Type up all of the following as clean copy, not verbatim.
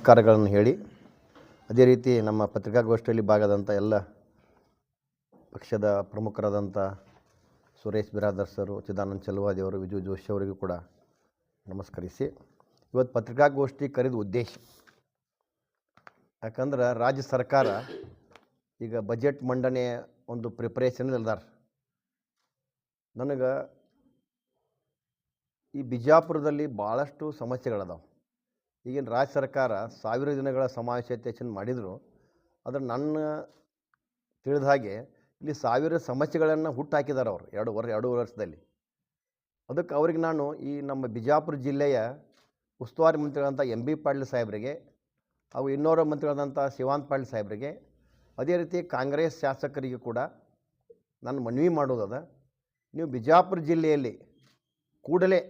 ನಮಸ್ಕಾರಗಳನ್ನು ಹೇಳಿ, ಅದೇ ರೀತಿ ನಮ್ಮ ಪತ್ರಿಕಾಗೋಷ್ಠಿಯಲ್ಲಿ ಭಾಗದಂಥ ಎಲ್ಲ ಪಕ್ಷದ ಪ್ರಮುಖರಾದಂಥ ಸುರೇಶ್ ಬಿರಾದರ್ ಸರು, ಚಿದಾನಂದ ಚಲವಾದಿಯವರು, ವಿಜು ಜೋಶಿ ಅವರಿಗೂ ಕೂಡ ನಮಸ್ಕರಿಸಿ, ಇವತ್ತು ಪತ್ರಿಕಾಗೋಷ್ಠಿ ಕರೆದ ಉದ್ದೇಶ ಯಾಕಂದ್ರೆ ರಾಜ್ಯ ಸರ್ಕಾರ ಈಗ ಬಜೆಟ್ ಮಂಡನೆ ಒಂದು ಪ್ರಿಪ್ರೇಷನ್ ಇಲ್ದಾರ. ನನಗೆ ಈ ಬಿಜಾಪುರದಲ್ಲಿ ಭಾಳಷ್ಟು ಸಮಸ್ಯೆಗಳದಾವೆ. ಈಗಿನ ರಾಜ್ಯ ಸರ್ಕಾರ 1000 ದಿನಗಳ ಸಮಾವೇಶತೆ ಮಾಡಿದರು. ಆದರೆ ನನ್ನ ತಿಳಿದ ಹಾಗೆ ಇಲ್ಲಿ 1000 ಸಮಸ್ಯೆಗಳನ್ನು ಹುಟ್ಟಾಕಿದ್ದಾರೆ ಅವರು ಎರಡು ವರ್ಷದಲ್ಲಿ. ಅದಕ್ಕೆ ಅವ್ರಿಗೆ ನಾನು ಈ ನಮ್ಮ ಬಿಜಾಪುರ ಜಿಲ್ಲೆಯ ಉಸ್ತುವಾರಿ ಮಂತ್ರಿಗಳಂಥ ಎಂ ಬಿ ಪಾಟೀಲ್ ಸಾಹೇಬರಿಗೆ, ಹಾಗೂ ಇನ್ನೋರ ಮಂತ್ರಿಗಳಾದಂಥ ಶಿವಾನಂದ ಪಾಟೀಲ್ ಸಾಹೇಬರಿಗೆ, ಅದೇ ರೀತಿ ಕಾಂಗ್ರೆಸ್ ಶಾಸಕರಿಗೆ ಕೂಡ ನಾನು ಮನವಿ ಮಾಡೋದದ, ನೀವು ಬಿಜಾಪುರ ಜಿಲ್ಲೆಯಲ್ಲಿ ಕೂಡಲೇ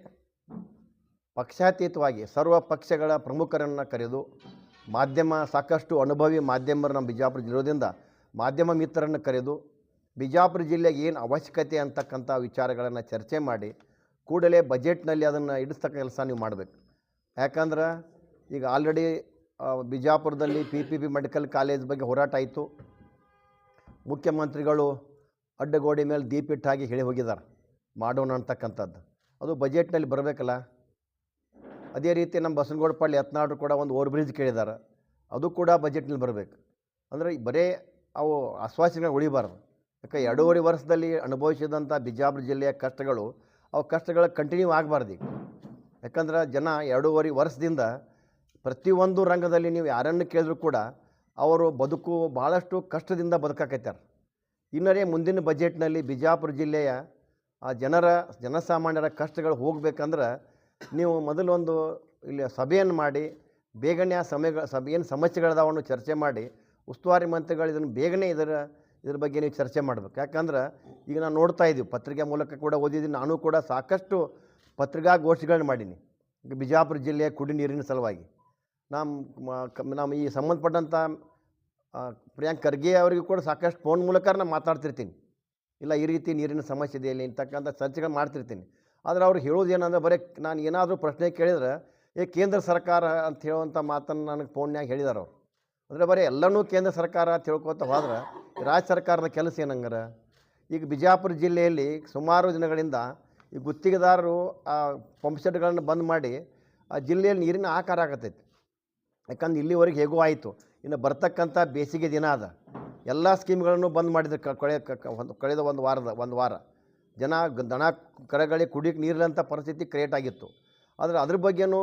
ಪಕ್ಷಾತೀತವಾಗಿ ಸರ್ವ ಪಕ್ಷಗಳ ಪ್ರಮುಖರನ್ನು ಕರೆದು, ಮಾಧ್ಯಮ ಸಾಕಷ್ಟು ಅನುಭವಿ ಮಾಧ್ಯಮರು ನಮ್ಮ ಬಿಜಾಪುರ ಜಿಲ್ಲೆಯಿಂದ ಮಾಧ್ಯಮ ಮಿತ್ರರನ್ನು ಕರೆದು ಬಿಜಾಪುರ ಜಿಲ್ಲೆಗೆ ಏನು ಅವಶ್ಯಕತೆ ಅಂತಕ್ಕಂಥ ವಿಚಾರಗಳನ್ನು ಚರ್ಚೆ ಮಾಡಿ ಕೂಡಲೇ ಬಜೆಟ್ನಲ್ಲಿ ಅದನ್ನು ಇಡಿಸ್ತಕ್ಕ ಕೆಲಸ ನೀವು ಮಾಡಬೇಕು. ಯಾಕಂದ್ರೆ ಈಗ ಆಲ್ರೆಡಿ ಬಿಜಾಪುರದಲ್ಲಿ PPP ಮೆಡಿಕಲ್ ಕಾಲೇಜ್ ಬಗ್ಗೆ ಹೋರಾಟ ಆಯಿತು. ಮುಖ್ಯಮಂತ್ರಿಗಳು ಅಡ್ಡಗೋಡೆ ಮೇಲೆ ದೀಪಿಟ್ಟಾಗಿ ಹೇಳಿ ಹೋಗಿದ್ದಾರೆ ಮಾಡೋಣ ಅಂತಕ್ಕಂಥದ್ದು. ಅದು ಬಜೆಟ್ನಲ್ಲಿ ಬರಬೇಕಲ್ಲ. ಅದೇ ರೀತಿ ನಮ್ಮ ಬಸನಗೌಡ ಪಾಟೀಲ್ ಯತ್ನಾಳರು ಕೂಡ ಒಂದು ಓವರ್ ಬ್ರಿಡ್ಜ್ ಕೇಳಿದ್ದಾರೆ, ಅದು ಕೂಡ ಬಜೆಟ್ನಲ್ಲಿ ಬರಬೇಕು. ಅಂದರೆ ಬರೀ ಅವು ಆಶ್ವಾಸನೆಗಳು ಉಳಿಬಾರ್ದು. ಯಾಕೆ 2.5 ವರ್ಷದಲ್ಲಿ ಅನುಭವಿಸಿದಂಥ ಬಿಜಾಪುರ ಜಿಲ್ಲೆಯ ಕಷ್ಟಗಳು ಕಷ್ಟಗಳು ಕಂಟಿನ್ಯೂ ಆಗಬಾರ್ದು. ಯಾಕಂದ್ರೆ ಜನ 2.5 ವರ್ಷದಿಂದ ಪ್ರತಿಯೊಂದು ರಂಗದಲ್ಲಿ ನೀವು ಯಾರನ್ನು ಕೇಳಿದ್ರು ಕೂಡ ಅವರು ಬದುಕು ಭಾಳಷ್ಟು ಕಷ್ಟದಿಂದ ಬದುಕಾಕೈತಾರೆ. ಇನ್ನರೇ ಮುಂದಿನ ಬಜೆಟ್ನಲ್ಲಿ ಬಿಜಾಪುರ ಜಿಲ್ಲೆಯ ಆ ಜನಸಾಮಾನ್ಯರ ಕಷ್ಟಗಳು ಹೋಗ್ಬೇಕಂದ್ರೆ ನೀವು ಮೊದಲೊಂದು ಇಲ್ಲಿ ಸಭೆಯನ್ನು ಮಾಡಿ ಬೇಗನೆ ಆ ಏನು ಸಮಸ್ಯೆಗಳದಾವನ್ನು ಚರ್ಚೆ ಮಾಡಿ ಉಸ್ತುವಾರಿ ಮಂತ್ರಿಗಳು ಇದನ್ನು ಬೇಗನೆ ಇದ್ರ ಬಗ್ಗೆ ನೀವು ಚರ್ಚೆ ಮಾಡಬೇಕು. ಯಾಕಂದ್ರೆ ಈಗ ನಾನು ನೋಡ್ತಾ ಇದ್ದೀವಿ, ಪತ್ರಿಕೆ ಮೂಲಕ ಕೂಡ ಓದಿದ್ದೀನಿ, ನಾನು ಕೂಡ ಸಾಕಷ್ಟು ಪತ್ರಿಕಾಗೋಷ್ಠಿಗಳನ್ನ ಮಾಡೀನಿ ಈಗ ಬಿಜಾಪುರ ಜಿಲ್ಲೆಯ ಕುಡಿ ನೀರಿನ ಸಲುವಾಗಿ. ನಮ್ಮ ಈ ಸಂಬಂಧಪಟ್ಟಂಥ ಪ್ರಿಯಾಂಕ್ ಖರ್ಗೆ ಅವರಿಗೂ ಕೂಡ ಸಾಕಷ್ಟು ಫೋನ್ ಮೂಲಕ ನಾನು ಮಾತಾಡ್ತಿರ್ತೀನಿ, ಇಲ್ಲ ಈ ರೀತಿ ನೀರಿನ ಸಮಸ್ಯೆ ಇದೆಯಲ್ಲಿ ಅಂತಕ್ಕಂಥ ಚರ್ಚೆಗಳು ಮಾಡ್ತಿರ್ತೀನಿ. ಆದರೆ ಅವ್ರು ಹೇಳೋದು ಏನಂದ್ರೆ ಬರೀ ನಾನು ಏನಾದರೂ ಪ್ರಶ್ನೆ ಕೇಳಿದ್ರೆ ಕೇಂದ್ರ ಸರ್ಕಾರ ಅಂತ ಹೇಳುವಂಥ ಮಾತನ್ನು ನನಗೆ ಫೋನ್ಯಾಗ ಹೇಳಿದಾರೆ ಅವರು. ಅಂದರೆ ಬರೀ ಎಲ್ಲನೂ ಕೇಂದ್ರ ಸರ್ಕಾರ ತಿಳ್ಕೊತ ಹೋದ್ರೆ ರಾಜ್ಯ ಸರ್ಕಾರದ ಕೆಲಸ ಏನಂಗಾರ. ಈಗ ಬಿಜಾಪುರ ಜಿಲ್ಲೆಯಲ್ಲಿ ಸುಮಾರು ದಿನಗಳಿಂದ ಈ ಗುತ್ತಿಗೆದಾರರು ಆ ಪಂಪ್ಸೆಟ್ಗಳನ್ನು ಬಂದ್ ಮಾಡಿ ಆ ಜಿಲ್ಲೆಯಲ್ಲಿ ನೀರಿನ ಆಕಾರ ಆಗತೈತಿ. ಯಾಕಂದ್ರೆ ಇಲ್ಲಿವರೆಗೆ ಹೇಗೂ ಆಯಿತು, ಇನ್ನು ಬರ್ತಕ್ಕಂಥ ಬೇಸಿಗೆ ದಿನ ಅದ, ಎಲ್ಲ ಸ್ಕೀಮ್ಗಳನ್ನು ಬಂದ್ ಮಾಡಿದ್ರು ಕಳೆದ ಒಂದು ವಾರ ಜನ ದನ ಕರಗಳಿಗೆ ಕುಡಿಯೋಕ್ಕೆ ನೀರಿಲ್ಲಂಥ ಪರಿಸ್ಥಿತಿ ಕ್ರಿಯೇಟ್ ಆಗಿತ್ತು. ಆದರೆ ಅದ್ರ ಬಗ್ಗೆಯೂ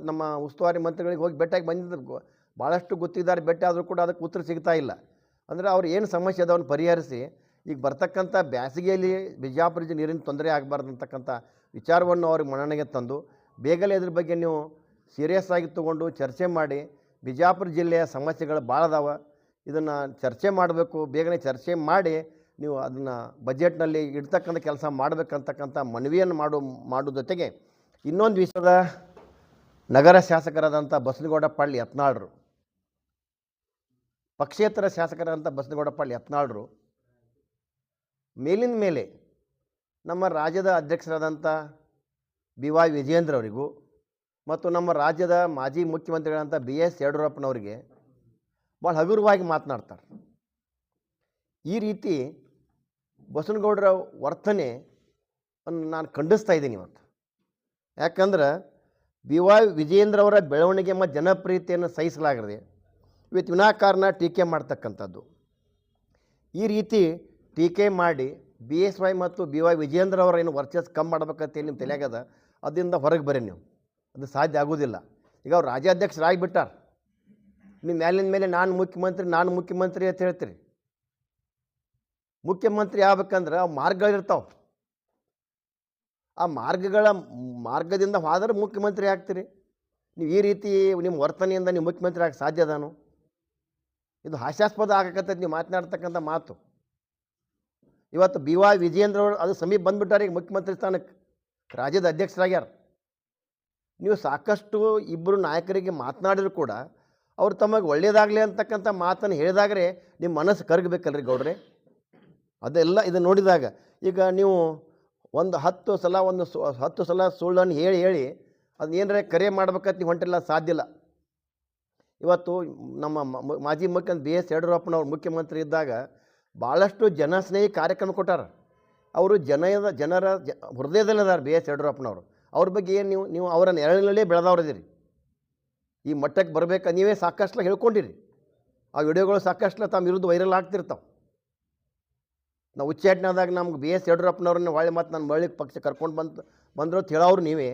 ನಮ್ಮ ಉಸ್ತುವಾರಿ ಮಂತ್ರಿಗಳಿಗೆ ಹೋಗಿ ಭೇಟಿಯಾಗಿ ಬಂದಿದ್ದು ಭಾಳಷ್ಟು ಗುತ್ತಿಗೆದಾರ ಭೇಟಿ ಆದರೂ ಕೂಡ ಅದಕ್ಕೆ ಉತ್ತರ ಸಿಗ್ತಾ ಇಲ್ಲ. ಅಂದರೆ ಅವ್ರು ಏನು ಸಮಸ್ಯೆ ಅದನ್ನು ಪರಿಹರಿಸಿ ಈಗ ಬರ್ತಕ್ಕಂಥ ಬೇಸಿಗೆಯಲ್ಲಿ ಬಿಜಾಪುರ ನೀರಿನ ತೊಂದರೆ ಆಗಬಾರ್ದು ಅಂತಕ್ಕಂಥ ವಿಚಾರವನ್ನು ಅವ್ರಿಗೆ ಮನನೆಗೆ ತಂದು ಬೇಗನೆ ಇದ್ರ ಬಗ್ಗೆ ನೀವು ಸೀರಿಯಸ್ ಆಗಿ ತೊಗೊಂಡು ಚರ್ಚೆ ಮಾಡಿ, ಬಿಜಾಪುರ ಜಿಲ್ಲೆಯ ಸಮಸ್ಯೆಗಳು ಭಾಳ ಅದಾವೆ, ಇದನ್ನು ಚರ್ಚೆ ಮಾಡಬೇಕು. ಬೇಗನೆ ಚರ್ಚೆ ಮಾಡಿ ನೀವು ಅದನ್ನು ಬಜೆಟ್ನಲ್ಲಿ ಇಡ್ತಕ್ಕಂಥ ಕೆಲಸ ಮಾಡಬೇಕಂತಕ್ಕಂಥ ಮನವಿಯನ್ನು ಮಾಡೋ ಜೊತೆಗೆ ಇನ್ನೊಂದು ವಿಷಯದ ನಗರ ಶಾಸಕರಾದಂಥ ಬಸನಗೌಡ ಪಾಟೀಲ್ ಯತ್ನಾಳರು, ಪಕ್ಷೇತರ ಶಾಸಕರಾದಂಥ ಬಸನಗೌಡ ಪಾಟೀಲ್ ಯತ್ನಾಳರು ಮೇಲಿನ ಮೇಲೆ ನಮ್ಮ ರಾಜ್ಯದ ಅಧ್ಯಕ್ಷರಾದಂಥ BY ವಿಜಯೇಂದ್ರ ಅವರಿಗೂ ಮತ್ತು ನಮ್ಮ ರಾಜ್ಯದ ಮಾಜಿ ಮುಖ್ಯಮಂತ್ರಿಗಳಂಥ BS ಯಡಿಯೂರಪ್ಪನವರಿಗೆ ಭಾಳ ಹಗುರವಾಗಿ ಮಾತನಾಡ್ತಾರೆ. ಈ ರೀತಿ ಬಸನಗೌಡರ ವರ್ತನೆ ನಾನು ಖಂಡಿಸ್ತಾ ಇದ್ದೀನಿ ಇವತ್ತು. ಯಾಕಂದ್ರೆ BY ವಿಜಯೇಂದ್ರ ಅವರ ಬೆಳವಣಿಗೆ ಮತ್ತು ಜನಪ್ರಿಯತೆಯನ್ನು ಸಹಿಸಲಾಗದೆ ಇವತ್ತು ವಿನಾಕಾರಣ ಟೀಕೆ ಮಾಡ್ತಕ್ಕಂಥದ್ದು. ಈ ರೀತಿ ಟೀಕೆ ಮಾಡಿ BSY ಮತ್ತು BY ವಿಜಯೇಂದ್ರ ಅವರ ಏನು ವರ್ಚಸ್ ಕಮ್ಮಿ ಮಾಡ್ಬೇಕಂತೇಳಿ ನಿಮ್ಮ ತಲೆಯಾಗದ, ಅದರಿಂದ ಹೊರಗೆ ಬರ್ರಿ ನೀವು. ಅದು ಸಾಧ್ಯ ಆಗೋದಿಲ್ಲ. ಈಗ ಅವ್ರು ರಾಜ್ಯಾಧ್ಯಕ್ಷರಾಗಿಬಿಟ್ಟಾರ, ನೀವು ಮೇಲಿನ ಮೇಲೆ ನಾನು ಮುಖ್ಯಮಂತ್ರಿ ಅಂತ ಹೇಳ್ತೀರಿ. ಮುಖ್ಯಮಂತ್ರಿ ಆಗ್ಬೇಕಂದ್ರೆ ಮಾರ್ಗಗಳಿರ್ತಾವೆ, ಆ ಮಾರ್ಗದಿಂದ ಹೋದರೆ ಮುಖ್ಯಮಂತ್ರಿ ಆಗ್ತೀರಿ. ನೀವು ಈ ರೀತಿ ನಿಮ್ಮ ವರ್ತನೆಯಿಂದ ನೀವು ಮುಖ್ಯಮಂತ್ರಿ ಆಗಕ್ಕೆ ಸಾಧ್ಯ ಅದಾನು? ಇದು ಹಾಸ್ಯಾಸ್ಪದ ಆಗಕತ್ತೈತೆ ನೀವು ಮಾತನಾಡ್ತಕ್ಕಂಥ ಮಾತು. ಇವತ್ತು BY ವಿಜಯೇಂದ್ರ ಅವರು ಅದು ಸಮೀಪ ಬಂದುಬಿಟ್ಟಾರೆ, ಈಗ ಮುಖ್ಯಮಂತ್ರಿ ಸ್ಥಾನಕ್ಕೆ ರಾಜ್ಯದ ಅಧ್ಯಕ್ಷರಾಗ್ಯಾರ. ನೀವು ಸಾಕಷ್ಟು ಇಬ್ಬರು ನಾಯಕರಿಗೆ ಮಾತನಾಡಿದ್ರು ಕೂಡ ಅವ್ರು ತಮಗೆ ಒಳ್ಳೆಯದಾಗಲಿ ಅಂತಕ್ಕಂಥ ಮಾತನ್ನು ಹೇಳಿದಾಗಲೇ ನಿಮ್ಮ ಮನಸ್ಸು ಕರಗಬೇಕಲ್ರಿ ಗೌಡ್ರೆ. ಅದೆಲ್ಲ ಇದು ನೋಡಿದಾಗ ಈಗ ನೀವು ಒಂದು 10 ಸಲ ಸುಳ್ಳನ್ನು ಹೇಳಿ ಅದನ್ನ ಏನರೇ ಕರೆ ಮಾಡ್ಬೇಕಂತ ನೀವು ಹೊಂಟಿಲ್ಲ, ಸಾಧ್ಯ ಇಲ್ಲ. ಇವತ್ತು ನಮ್ಮ ಮಾಜಿ ಮುಖ್ಯಮಂತ್ರಿ ಬಿ ಎಸ್ ಯಡಿಯೂರಪ್ಪನವ್ರು ಮುಖ್ಯಮಂತ್ರಿ ಇದ್ದಾಗ ಭಾಳಷ್ಟು ಜನಸ್ನೇಹಿ ಕಾರ್ಯಕ್ರಮ ಕೊಟ್ಟಾರ. ಅವರು ಜನರ ಹೃದಯದಲ್ಲಿದ್ದಾರೆ ಬಿ ಎಸ್ ಯಡಿಯೂರಪ್ಪನವರು. ಅವ್ರ ಬಗ್ಗೆ ಏನು ನೀವು ಅವರ ನೆರಳಿನಲ್ಲೇ ಬೆಳೆದವ್ರದಿರಿ. ಈ ಮಟ್ಟಕ್ಕೆ ಬರಬೇಕು ನೀವೇ ಸಾಕಷ್ಟು ಹೇಳ್ಕೊಂಡಿರಿ. ಆ ವಿಡಿಯೋಗಳು ಸಾಕಷ್ಟು ತಮ್ಮ ವಿರುದ್ಧ ವೈರಲ್ ಆಗ್ತಿರ್ತಾವೆ. ನಾವು ಉಚ್ಚಾಟನೆಯಾದಾಗ ನಮ್ಗೆ ಬಿ ಎಸ್ ಯಡಿಯೂರಪ್ಪನವ್ರನ್ನ ಹೊಳ್ಳಿ ಮತ್ತು ನನ್ನ ಮಳ್ಳಿಗೆ ಪಕ್ಷ ಕರ್ಕೊಂಡು ಬಂದರು ಅಂತ ಹೇಳೋರು ನೀವೇ.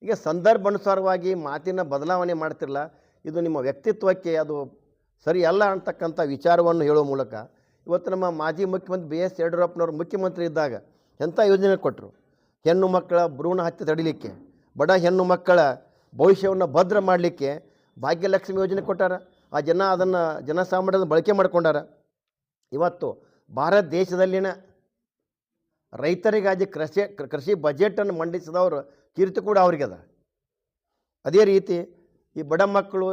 ಈಗ ಸಂದರ್ಭಾನುಸಾರವಾಗಿ ಮಾತಿನ ಬದಲಾವಣೆ ಮಾಡ್ತಿರಲ್ಲ, ಇದು ನಿಮ್ಮ ವ್ಯಕ್ತಿತ್ವಕ್ಕೆ ಅದು ಸರಿ ಅಲ್ಲ ಅಂತಕ್ಕಂಥ ವಿಚಾರವನ್ನು ಹೇಳೋ ಮೂಲಕ ಇವತ್ತು ನಮ್ಮ ಮಾಜಿ ಮುಖ್ಯಮಂತ್ರಿ ಬಿ ಎಸ್ ಯಡಿಯೂರಪ್ಪನವ್ರು ಮುಖ್ಯಮಂತ್ರಿ ಇದ್ದಾಗ ಎಂಥ ಯೋಜನೆ ಕೊಟ್ಟರು. ಹೆಣ್ಣು ಮಕ್ಕಳ ಭ್ರೂಣ ಹತ್ಯೆ ತಡಿಲಿಕ್ಕೆ, ಬಡ ಹೆಣ್ಣು ಮಕ್ಕಳ ಭವಿಷ್ಯವನ್ನು ಭದ್ರ ಮಾಡಲಿಕ್ಕೆ ಭಾಗ್ಯಲಕ್ಷ್ಮಿ ಯೋಜನೆ ಕೊಟ್ಟಾರ. ಆ ಅದನ್ನು ಜನಸಾಮಾನ್ಯರನ್ನು ಬಳಕೆ ಮಾಡ್ಕೊಂಡಾರ. ಇವತ್ತು ಭಾರತ ದೇಶದಲ್ಲಿನ ರೈತರಿಗಾಗಿ ಕೃಷಿ ಬಜೆಟನ್ನು ಮಂಡಿಸಿದವರು ಕೀರ್ತಿ ಕೂಡ ಅವ್ರಿಗದ. ಅದೇ ರೀತಿ ಈ ಬಡ ಮಕ್ಕಳು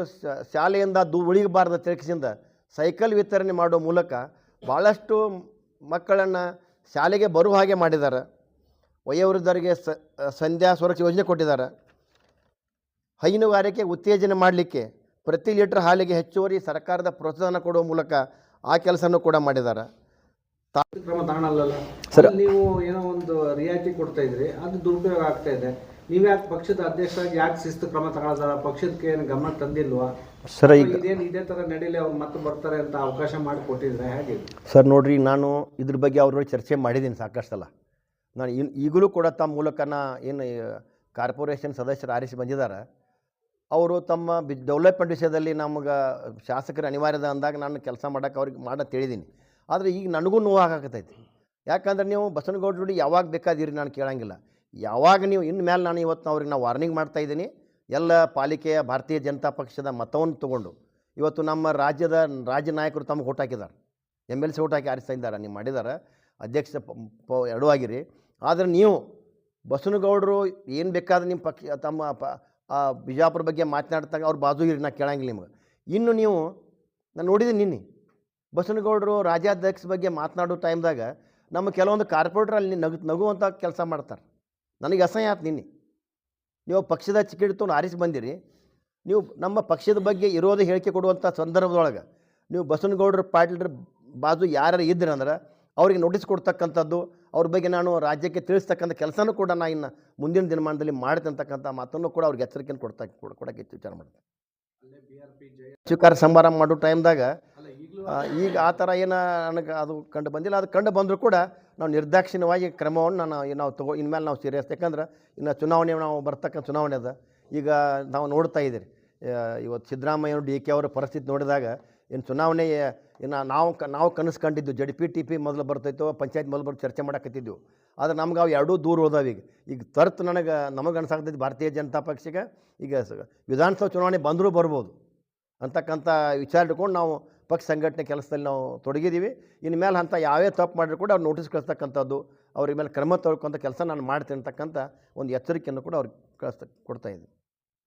ಶಾಲೆಯಿಂದ ಉಳಿಗಬಾರ್ದ ತಿರುಗಿಸಿಂದ ಸೈಕಲ್ ವಿತರಣೆ ಮಾಡೋ ಮೂಲಕ ಭಾಳಷ್ಟು ಮಕ್ಕಳನ್ನು ಶಾಲೆಗೆ ಬರುವ ಹಾಗೆ ಮಾಡಿದ್ದಾರೆ. ವಯೋವೃದ್ಧರಿಗೆ ಸಂಧ್ಯಾ ಸುರಕ್ಷಾ ಯೋಜನೆ ಕೊಟ್ಟಿದ್ದಾರೆ. ಹೈನುಗಾರಿಕೆ ಉತ್ತೇಜನ ಮಾಡಲಿಕ್ಕೆ ಪ್ರತಿ ಲೀಟರ್ ಹಾಲಿಗೆ ಹೆಚ್ಚುವರಿ ಸರ್ಕಾರದ ಪ್ರೋತ್ಸಾಹನ ಕೊಡುವ ಮೂಲಕ ಆ ಕೆಲಸನೂ ಕೂಡ ಮಾಡಿದ್ದಾರೆ. ಕ್ರಮ ತಗೊಳ್ಳಲ್ಲ ಸರ್, ನೀವು ಏನೋ ಒಂದು ರಿಯಾಯಿತಿ ಕೊಡ್ತಾ ಇದ್ರಿ, ಅದು ದುರುಪಯೋಗ ಆಗ್ತಾ ಇದೆ. ನೀವು ಯಾಕೆ ಪಕ್ಷದ ಅಧ್ಯಕ್ಷರಾಗಿ ಯಾಕೆ ಶಿಸ್ತು ಕ್ರಮ ತಗೊಳ್ಳೋದಾರ? ಪಕ್ಷಕ್ಕೆ ಏನು ಗಮನ ತಂದಿಲ್ವಾ ಸರ್? ಈಗ ಇದೇ ಥರ ನಡೀಲಿ, ಅವ್ರು ಮತ್ತೆ ಬರ್ತಾರೆ ಅಂತ ಅವಕಾಶ ಮಾಡಿಕೊಟ್ಟಿದ್ರೆ ಹೇಗೆ ಸರ್? ನೋಡ್ರಿ, ನಾನು ಇದ್ರ ಬಗ್ಗೆ ಅವ್ರ ಚರ್ಚೆ ಮಾಡಿದ್ದೀನಿ ಸಾಕಷ್ಟಲ್ಲ. ನಾನು ಈಗಲೂ ಕೂಡ ತಮ್ಮ ಮೂಲಕ ಏನು ಕಾರ್ಪೊರೇಷನ್ ಸದಸ್ಯರು ಆರಿಸಿ ಬಂದಿದ್ದಾರೆ, ಅವರು ತಮ್ಮ ಡೆವಲಪ್ಮೆಂಟ್ ವಿಷಯದಲ್ಲಿ ನಮಗೆ ಶಾಸಕರ ಅನಿವಾರ್ಯದ ಅಂದಾಗ ನಾನು ಕೆಲಸ ಮಾಡೋಕ್ಕೆ ಅವ್ರಿಗೆ ಮಾಡಕ್ಕೆ ಹೇಳಿದ್ದೀನಿ. ಆದರೆ ಈಗ ನನಗೂ ನೋವಾಗತ್ತೈತಿ. ಯಾಕಂದ್ರೆ ನೀವು ಬಸನಗೌಡ ಜೋಡಿ ಯಾವಾಗ ಬೇಕಾದಿರಿ ನಾನು ಕೇಳೋಂಗಿಲ್ಲ. ಯಾವಾಗ ನೀವು ಇನ್ನು ಮೇಲೆ ನಾನು ಇವತ್ತು ಅವ್ರಿಗೆ ನಾವು ವಾರ್ನಿಂಗ್ ಮಾಡ್ತಾಯಿದ್ದೀನಿ. ಎಲ್ಲ ಪಾಲಿಕೆಯ ಭಾರತೀಯ ಜನತಾ ಪಕ್ಷದ ಮತವನ್ನು ತೊಗೊಂಡು ಇವತ್ತು ನಮ್ಮ ರಾಜ್ಯ ನಾಯಕರು ತಮಗೆ ಓಟ್ ಹಾಕಿದ್ದಾರೆ, MLC ಓಟ್ ಹಾಕಿ ಆರಿಸ್ತಾ ಇದ್ದಾರೆ, ನೀವು ಮಾಡಿದ್ದಾರೆ, ಅಧ್ಯಕ್ಷ ಎರಡೂ ಆಗಿರಿ. ಆದರೆ ನೀವು ಬಸನಗೌಡರು ಏನು ಬೇಕಾದ್ರೆ ನಿಮ್ಮ ಪಕ್ಷ ತಮ್ಮ ಬಿಜಾಪುರ ಬಗ್ಗೆ ಮಾತನಾಡ್ತಾಗ ಅವ್ರು ಬಾಜು ಇರಿ, ನಾ ಕೇಳಂಗಿಲ್ಲ ನಿಮ್ಗೆ. ಇನ್ನು ನೀವು ನಾನು ನೋಡಿದ್ದೀನಿ ನಿನ್ನೆ ಬಸನಗೌಡರು ರಾಜ್ಯಾಧ್ಯಕ್ಷ ಬಗ್ಗೆ ಮಾತನಾಡೋ ಟೈಮ್ದಾಗ ನಮ್ಮ ಕೆಲವೊಂದು ಕಾರ್ಪೊರೇಟರ್ ಅಲ್ಲಿ ನಗುವಂಥ ಕೆಲಸ ಮಾಡ್ತಾರೆ. ನನಗೆ ಅಸಹ್ಯ ಆಯ್ತು ನಿನ್ನೆ. ನೀವು ಪಕ್ಷದ ಟಿಕೆಟ್ ತೊಗೊಂಡು ಆರಿಸಿ ಬಂದಿರಿ, ನೀವು ನಮ್ಮ ಪಕ್ಷದ ಬಗ್ಗೆ ಇರೋದು ಹೇಳಿಕೆ ಕೊಡುವಂಥ ಸಂದರ್ಭದೊಳಗೆ ನೀವು ಬಸನಗೌಡರ ಪಾಟೀಲ್ರ ಬಾಜು ಯಾರು ಇದ್ರಂದ್ರೆ ಅವ್ರಿಗೆ ನೋಟಿಸ್ ಕೊಡ್ತಕ್ಕಂಥದ್ದು, ಅವ್ರ ಬಗ್ಗೆ ನಾನು ರಾಜ್ಯಕ್ಕೆ ತಿಳಿಸ್ತಕ್ಕಂಥ ಕೆಲಸನೂ ಕೂಡ ನಾನು ಇನ್ನು ಮುಂದಿನ ದಿನಮಾನದಲ್ಲಿ ಮಾಡ್ತಕ್ಕಂಥ ಮಾತನ್ನು ಕೂಡ ಅವ್ರಿಗೆ ಎಚ್ಚರಿಕೆಯನ್ನು ಕೊಡೋಕ್ಕೆ ವಿಚಾರ ಮಾಡ್ತೀನಿ. ಸ್ವೀಕಾರ ಸಮಾರಂಭ ಮಾಡೋ ಟೈಮ್ದಾಗ ಈಗ ಆ ಥರ ಏನು ನನಗೆ ಅದು ಕಂಡು ಬಂದಿಲ್ಲ. ಅದು ಕಂಡು ಬಂದರೂ ಕೂಡ ನಾವು ನಿರ್ದಾಕ್ಷಿಣ್ಯವಾಗಿ ಕ್ರಮವನ್ನು ನಾವು ಇನ್ಮೇಲೆ ನಾವು ಸೀರಿಯಸ್. ಯಾಕಂದ್ರೆ ಇನ್ನು ಚುನಾವಣೆ ನಾವು ಬರ್ತಕ್ಕಂಥ ಚುನಾವಣೆ ಅದ. ಈಗ ನಾವು ನೋಡ್ತಾ ಇದ್ದೀರಿ, ಇವತ್ತು ಸಿದ್ದರಾಮಯ್ಯ DK ಅವರ ಪರಿಸ್ಥಿತಿ ನೋಡಿದಾಗ ಇನ್ನು ಚುನಾವಣೆ ಇನ್ನು ನಾವು ಕನಸು ಕಂಡಿದ್ದು JDP ಮೊದಲು ಬರ್ತೈತೋ ಪಂಚಾಯತ್ ಮೊದಲು ಚರ್ಚೆ ಮಾಡಕತ್ತಿದ್ದೆವು. ಆದರೆ ನಮ್ಗೆ ಅವು ಎರಡೂ ದೂರ ಹೋದಾವ. ಈಗ ತರ್ತು ನಮಗೆ ಅನ್ಸಾಗ್ತೈತಿ ಭಾರತೀಯ ಜನತಾ ಪಕ್ಷಕ್ಕೆ ಈಗ ವಿಧಾನಸಭಾ ಚುನಾವಣೆ ಬಂದರೂ ಬರ್ಬೋದು ಅಂತಕ್ಕಂಥ ವಿಚಾರ ಇಟ್ಕೊಂಡು ನಾವು ಪಕ್ಷ ಸಂಘಟನೆ ಕೆಲಸದಲ್ಲಿ ನಾವು ತೊಡಗಿದ್ದೀವಿ. ಇನ್ನು ಮೇಲೆ ಅಂತ ಯಾವೇ ತಪ್ಪು ಮಾಡಿದ್ರು ಕೂಡ ಅವ್ರು ನೋಟಿಸ್ ಕಳಿಸ್ತಕ್ಕಂಥದ್ದು, ಅವ್ರ ಮೇಲೆ ಕ್ರಮ ತಗೊಳ್ಕೊಂಥ ಕೆಲಸ ನಾನು ಮಾಡ್ತೀನಿ ಅಂತಕ್ಕಂಥ ಒಂದು ಎಚ್ಚರಿಕೆಯನ್ನು ಕೂಡ ಅವ್ರಿಗೆ ಕೊಡ್ತಾಯಿದ್ದೀನಿ.